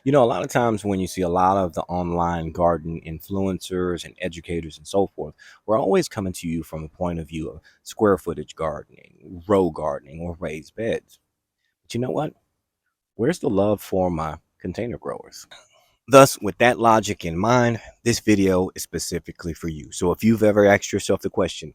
A lot of times when you see a lot of the online garden influencers and educators and so forth, we're always coming to you from a point of view of square footage gardening, row gardening, or raised beds. But you know what? Where's the love for my container growers? Thus, with that logic in mind, this video is specifically for you. So if you've ever asked yourself the question,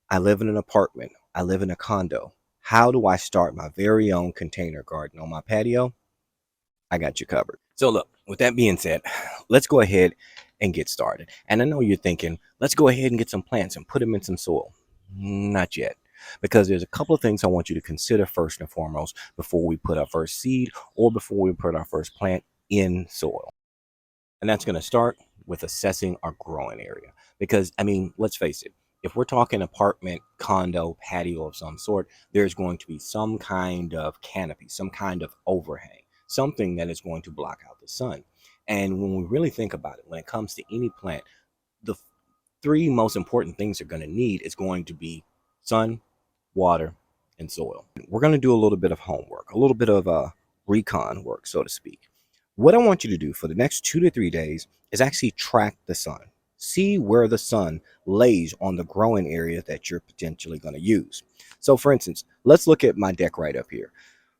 I live in an apartment, I live in a condo, how do I start my very own container garden on my patio? I got you covered. So look, with that being said, let's go ahead and get started. And I know you're thinking, let's go ahead and get some plants and put them in some soil. Not yet, because there's a couple of things I want you to consider first and foremost before we put our first seed or before we put our first plant in soil. And that's going to start with assessing our growing area. Because, let's face it, if we're talking apartment, condo, patio of some sort, there's going to be some kind of canopy, some kind of overhang, something that is going to block out the sun. And when we really think about it, when it comes to any plant, the three most important things they're going to need is going to be sun, water, and soil. We're going to do a little bit of homework, a little bit of recon work, so to speak. What I want you to do for the next 2 to 3 days is actually track the sun. See where the sun lays on the growing area that you're potentially going to use. So for instance, let's look at my deck right up here.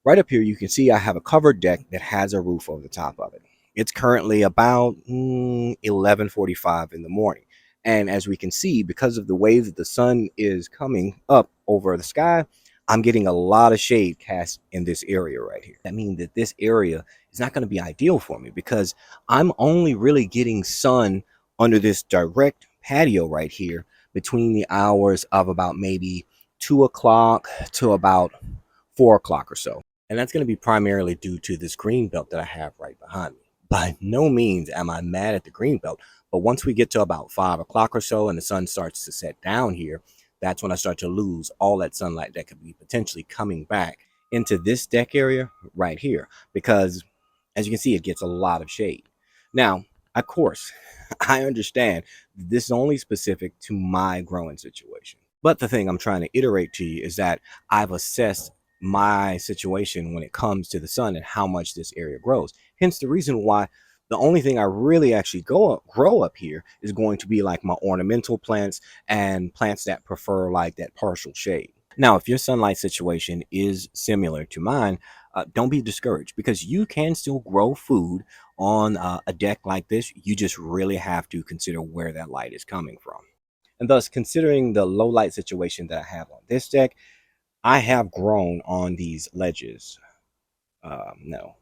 Right up here, you can see I have a covered deck that has a roof over the top of it. It's currently about 11:45 in the morning. And as we can see, because of the way that the sun is coming up over the sky, I'm getting a lot of shade cast in this area right here. That means that this area is not going to be ideal for me because I'm only really getting sun under this direct patio right here between the hours of about maybe 2 o'clock to about 4 o'clock or so. And that's going to be primarily due to this green belt that I have right behind me. By no means am I mad at the green belt, but once we get to about 5 o'clock or so and the sun starts to set down here, that's when I start to lose all that sunlight that could be potentially coming back into this deck area right here, because as you can see, it gets a lot of shade. Now, of course, I understand this is only specific to my growing situation. But the thing I'm trying to iterate to you is that I've assessed my situation when it comes to the sun and how much this area grows. Hence the reason why the only thing I really actually grow up here is going to be like my ornamental plants and plants that prefer like that partial shade. Now, if your sunlight situation is similar to mine, don't be discouraged because you can still grow food on a deck like this. You just really have to consider where that light is coming from. And thus, considering the low light situation that I have on this deck, I have grown on these ledges. No,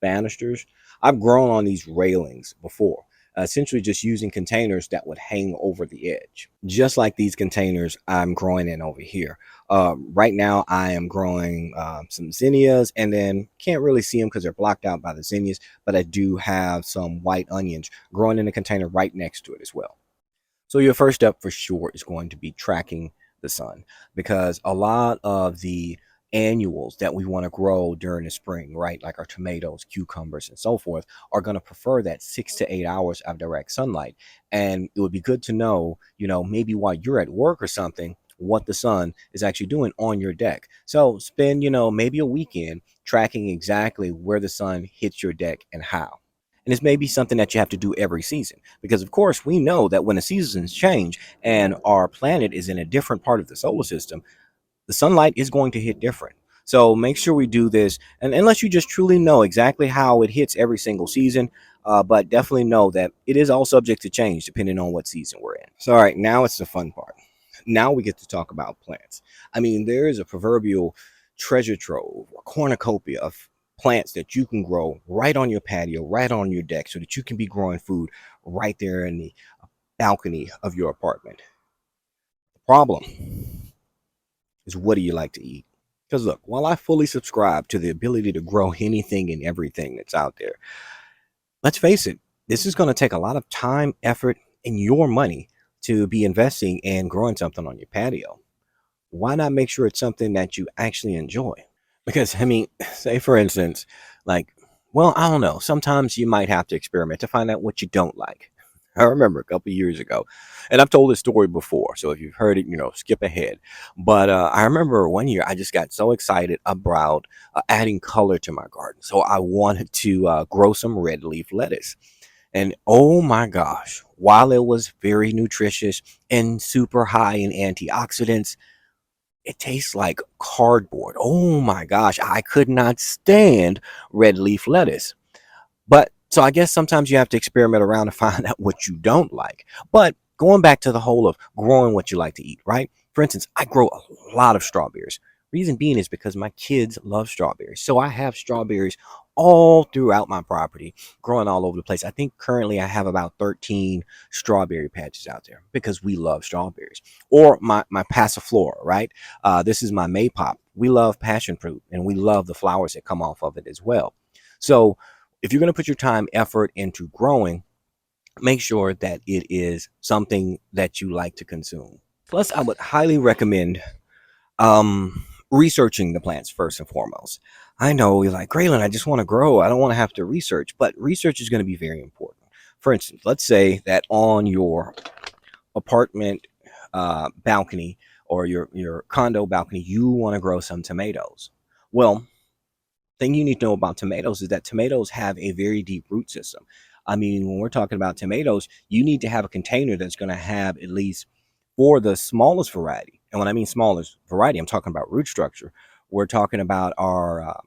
banisters. I've grown on these railings before, essentially just using containers that would hang over the edge. Just like these containers I'm growing in over here. Right now I am growing some zinnias, and then can't really see them because they're blocked out by the zinnias, but I do have some white onions growing in a container right next to it as well. So your first step for sure is going to be tracking the sun, because a lot of the annuals that we want to grow during the spring, right, like our tomatoes, cucumbers, and so forth, are going to prefer that 6 to 8 hours of direct sunlight. And it would be good to know, maybe while you're at work or something, what the sun is actually doing on your deck. So spend, maybe a weekend tracking exactly where the sun hits your deck and how. And this may be something that you have to do every season, because of course we know that when the seasons change and our planet is in a different part of the solar system, the sunlight is going to hit different. So make sure we do this, and unless you just truly know exactly how it hits every single season, but definitely know that it is all subject to change depending on what season we're in. So all right, now it's the fun part. Now we get to talk about plants. There is a proverbial treasure trove or cornucopia of plants that you can grow right on your patio, right on your deck, so that you can be growing food right there in the balcony of your apartment. The problem is, what do you like to eat? Because look, while I fully subscribe to the ability to grow anything and everything that's out there, let's face it, this is going to take a lot of time, effort, and your money to be investing in growing something on your patio. Why not make sure it's something that you actually enjoy? Because, say for instance, like, well, I don't know, sometimes you might have to experiment to find out what you don't like. I remember a couple years ago, and I've told this story before. So if you've heard it, skip ahead. But I remember one year I just got so excited about adding color to my garden. So I wanted to grow some red leaf lettuce. And oh my gosh, while it was very nutritious and super high in antioxidants, it tastes like cardboard. Oh my gosh, I could not stand red leaf lettuce. But so I guess sometimes you have to experiment around to find out what you don't like. But going back to the whole of growing what you like to eat, right? For instance, I grow a lot of strawberries. Reason being is because my kids love strawberries. So I have strawberries all throughout my property, growing all over the place. I think currently I have about 13 strawberry patches out there because we love strawberries. Or my passiflora, right? This is my maypop. We love passion fruit and we love the flowers that come off of it as well. So if you're going to put your time, effort into growing, make sure that it is something that you like to consume. Plus, I would highly recommend researching the plants first and foremost. I know you're like, Graylin, I just want to grow. I don't want to have to research, but research is going to be very important. For instance, let's say that on your apartment balcony or your condo balcony, you want to grow some tomatoes. Well, thing you need to know about tomatoes is that tomatoes have a very deep root system. I mean, when we're talking about tomatoes, you need to have a container that's going to have at least for the smallest variety. And when I mean smallest variety, I'm talking about root structure. We're talking about our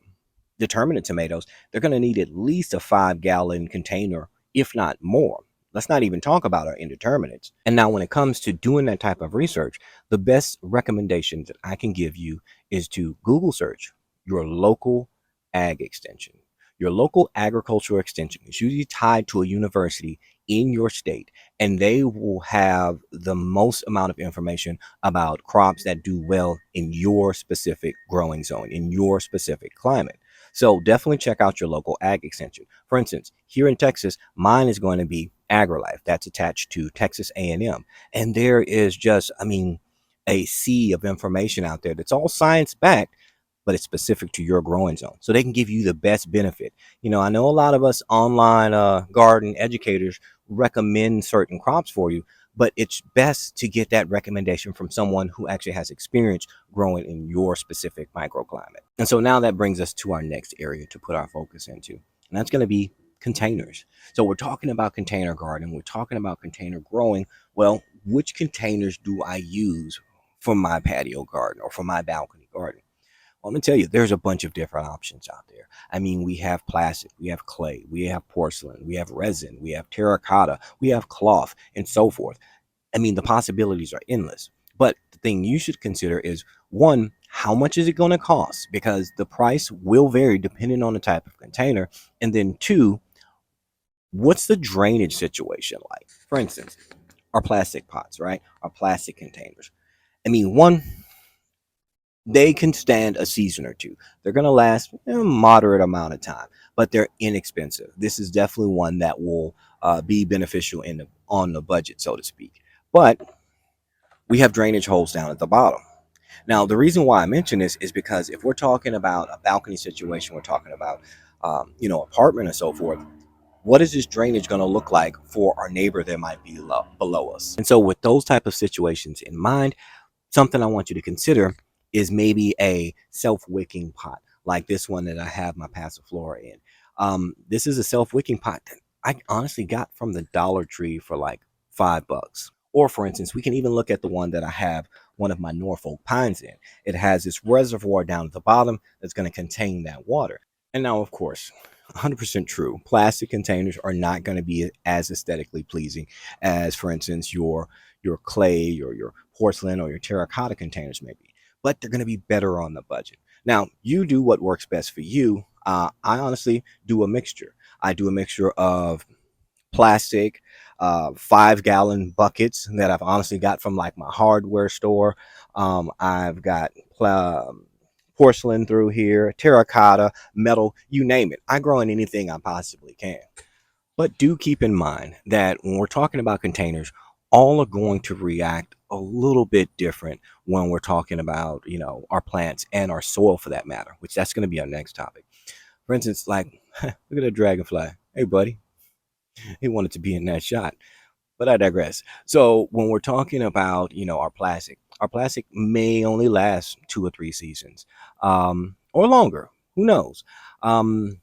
determinate tomatoes. They're going to need at least a 5 gallon container, if not more. Let's not even talk about our indeterminates. And now, when it comes to doing that type of research, the best recommendation that I can give you is to Google search your local ag extension. Your local agricultural extension is usually tied to a university in your state, and they will have the most amount of information about crops that do well in your specific growing zone, in your specific climate. So definitely check out your local ag extension. For instance, here in Texas, mine is going to be AgriLife. That's attached to Texas A&M. And there is just, I mean, a sea of information out there that's all science backed, but it's specific to your growing zone. So they can give you the best benefit. I know a lot of us online garden educators recommend certain crops for you, but it's best to get that recommendation from someone who actually has experience growing in your specific microclimate. And so now that brings us to our next area to put our focus into, and that's going to be containers. So we're talking about container gardening, we're talking about container growing. Well, which containers do I use for my patio garden or for my balcony garden? Well, I'm gonna tell you, there's a bunch of different options out there. I mean, we have plastic, we have clay, we have porcelain, we have resin, we have terracotta, we have cloth, and so forth. I mean, the possibilities are endless. But the thing you should consider is one, how much is it going to cost? Because the price will vary depending on the type of container. And then two, what's the drainage situation like? For instance, our plastic pots, right? Our plastic containers. I mean, one, they can stand a season or two. They're going to last a moderate amount of time, but they're inexpensive. This is definitely one that will be beneficial on the budget, so to speak. But we have drainage holes down at the bottom. Now, the reason why I mention this is because if we're talking about a balcony situation, we're talking about apartment and so forth. What is this drainage going to look like for our neighbor that might be below us? And so, with those type of situations in mind, something I want you to consider is maybe a self-wicking pot like this one that I have my passiflora in. This is a self-wicking pot that I honestly got from the Dollar Tree for like $5. Or for instance, we can even look at the one that I have one of my Norfolk pines in. It has this reservoir down at the bottom that's going to contain that water. And now, of course, 100% true. Plastic containers are not going to be as aesthetically pleasing as, for instance, your clay or your porcelain or your terracotta containers may be, but they're going to be better on the budget. Now, you do what works best for you. I honestly do a mixture. I do a mixture of plastic, 5 gallon buckets that I've honestly got from like my hardware store. I've got porcelain through here, terracotta, metal, you name it. I grow in anything I possibly can. But do keep in mind that when we're talking about containers, all are going to react a little bit different when we're talking about, our plants and our soil for that matter, which that's going to be our next topic. For instance, like, look at a dragonfly. Hey, buddy, he wanted to be in that shot. But I digress. So when we're talking about, our plastic may only last 2 or 3 seasons, or longer. Who knows? Um,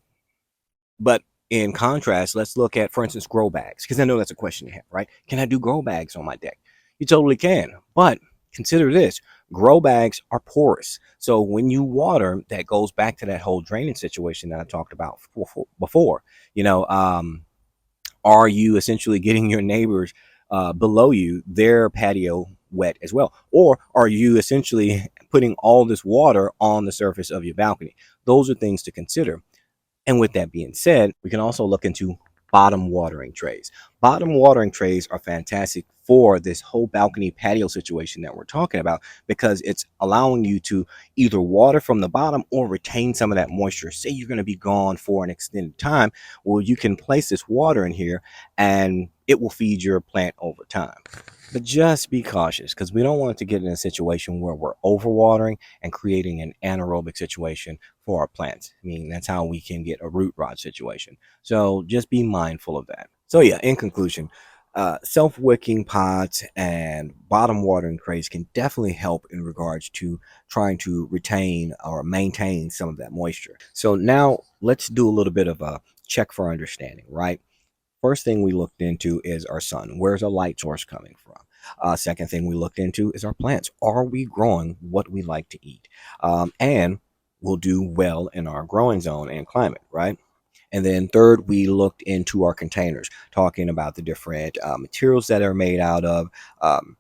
but in contrast, let's look at, for instance, grow bags, because I know that's a question you have, right? Can I do grow bags on my deck? You totally can. But consider this: grow bags are porous. So when you water, that goes back to that whole draining situation that I talked about before. You know, are you essentially getting your neighbors below you, their patio, wet as well? Or are you essentially putting all this water on the surface of your balcony? Those are things to consider. And with that being said, we can also look into bottom watering trays. Bottom watering trays are fantastic for this whole balcony patio situation that we're talking about, because it's allowing you to either water from the bottom or retain some of that moisture. Say you're going to be gone for an extended time, well, you can place this water in here and it will feed your plant over time. But just be cautious, because we don't want it to get in a situation where we're overwatering and creating an anaerobic situation for our plants. I mean, that's how we can get a root rot situation. So just be mindful of that. So yeah, in conclusion, self-wicking pots and bottom watering trays can definitely help in regards to trying to retain or maintain some of that moisture. So now let's do a little bit of a check for understanding, right? First thing we looked into is our sun. Where's our light source coming from? Second thing we looked into is our plants. Are we growing what we like to eat? And will do well in our growing zone and climate, right? And then third, we looked into our containers, talking about the different materials that are made out of, um,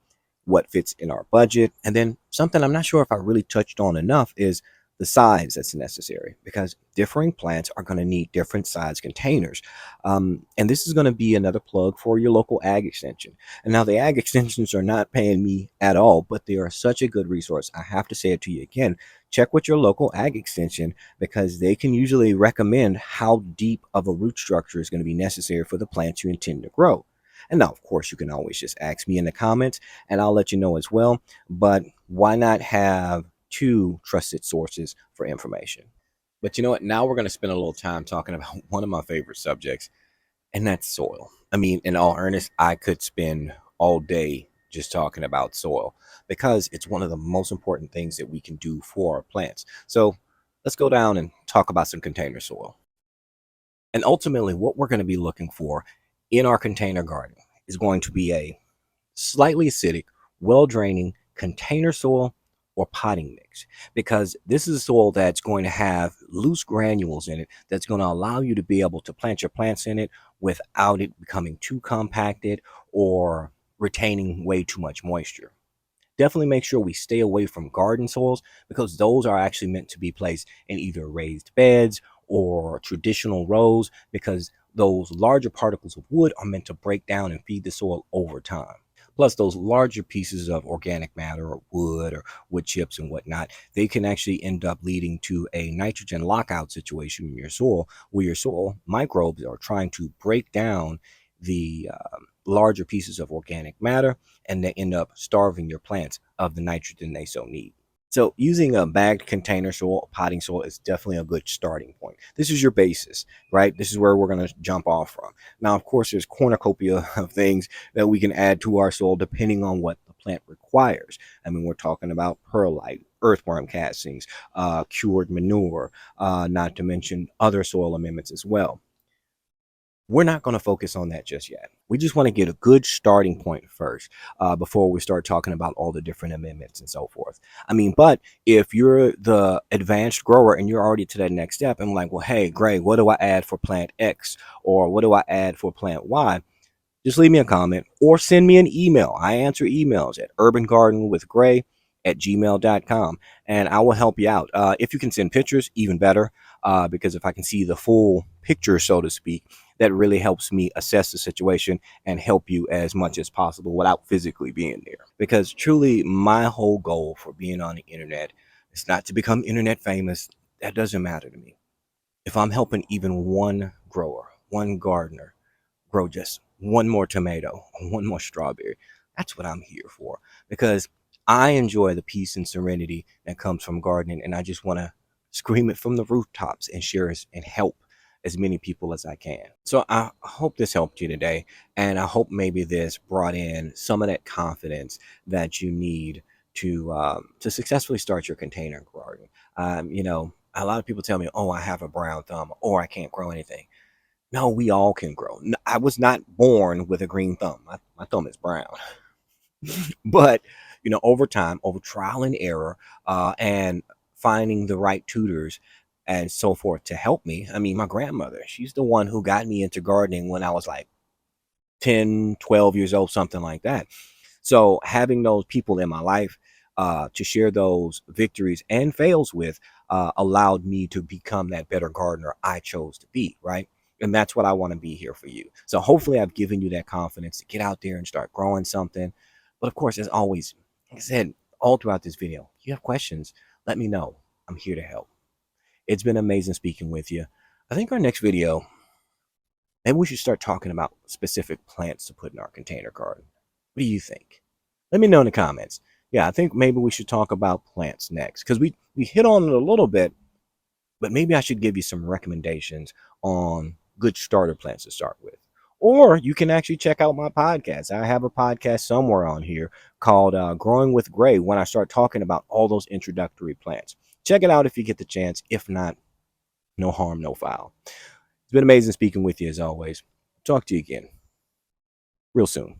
what fits in our budget. And then something I'm not sure if I really touched on enough is the size that's necessary, because differing plants are going to need different size containers. And this is going to be another plug for your local ag extension. And now the ag extensions are not paying me at all, but they are such a good resource. I have to say it to you again. Check with your local ag extension, because they can usually recommend how deep of a root structure is going to be necessary for the plants you intend to grow. And now, of course, you can always just ask me in the comments and I'll let you know as well. But why not have two trusted sources for information? But you know what? Now we're going to spend a little time talking about one of my favorite subjects, and that's soil. I mean, in all earnest, I could spend all day just talking about soil, because it's one of the most important things that we can do for our plants. So let's go down and talk about some container soil. And ultimately, what we're going to be looking for in our container garden is going to be a slightly acidic, well draining container soil or potting mix, because this is a soil that's going to have loose granules in it that's going to allow you to be able to plant your plants in it without it becoming too compacted or retaining way too much moisture. Definitely make sure we stay away from garden soils, because those are actually meant to be placed in either raised beds or traditional rows, because those larger particles of wood are meant to break down and feed the soil over time. Plus, those larger pieces of organic matter or wood chips and whatnot, they can actually end up leading to a nitrogen lockout situation in your soil, where your soil microbes are trying to break down the larger pieces of organic matter, and they end up starving your plants of the nitrogen they so need. So using a bagged container soil, potting soil, is definitely a good starting point. This is your basis, right? This is where we're going to jump off from. Now, of course, there's cornucopia of things that we can add to our soil depending on what the plant requires. I mean, we're talking about perlite, earthworm castings, cured manure, not to mention other soil amendments as well. We're not going to focus on that just yet. We just want to get a good starting point first, before we start talking about all the different amendments and so forth. I mean, but if you're the advanced grower and you're already to that next step and like, well, hey, Greg, what do I add for plant X, or what do I add for plant Y? Just leave me a comment or send me an email. I answer emails at urbangardenwithgray@gmail.com, and I will help you out. If you can send pictures, even better, because if I can see the full picture, so to speak, that really helps me assess the situation and help you as much as possible without physically being there. Because truly, my whole goal for being on the internet is not to become internet famous. That doesn't matter to me. If I'm helping even one grower, one gardener, grow just one more tomato, one more strawberry, that's what I'm here for. Because I enjoy the peace and serenity that comes from gardening, and I just want to scream it from the rooftops and share it and help. as many people as I can. So I hope this helped you today, and I hope maybe this brought in some of that confidence that you need to successfully start your container garden. A lot of people tell me, "Oh, I have a brown thumb, or I can't grow anything." No, we all can grow. I was not born with a green thumb. My thumb is brown. But over time, over trial and error, and finding the right tutors and so forth to help me. I mean, my grandmother, she's the one who got me into gardening when I was like 10, 12 years old, something like that. So having those people in my life to share those victories and fails with allowed me to become that better gardener I chose to be, right? And that's what I want to be here for you. So hopefully I've given you that confidence to get out there and start growing something. But of course, as always, like I said, all throughout this video, if you have questions, let me know. I'm here to help. It's been amazing speaking with you. I think our next video, maybe we should start talking about specific plants to put in our container garden. What do you think? Let me know in the comments. Yeah, I think maybe we should talk about plants next because we hit on it a little bit, but maybe I should give you some recommendations on good starter plants to start with. Or you can actually check out my podcast. I have a podcast somewhere on here called Growing with Gray when I start talking about all those introductory plants. Check it out if you get the chance. If not, no harm, no foul. It's been amazing speaking with you as always. Talk to you again real soon.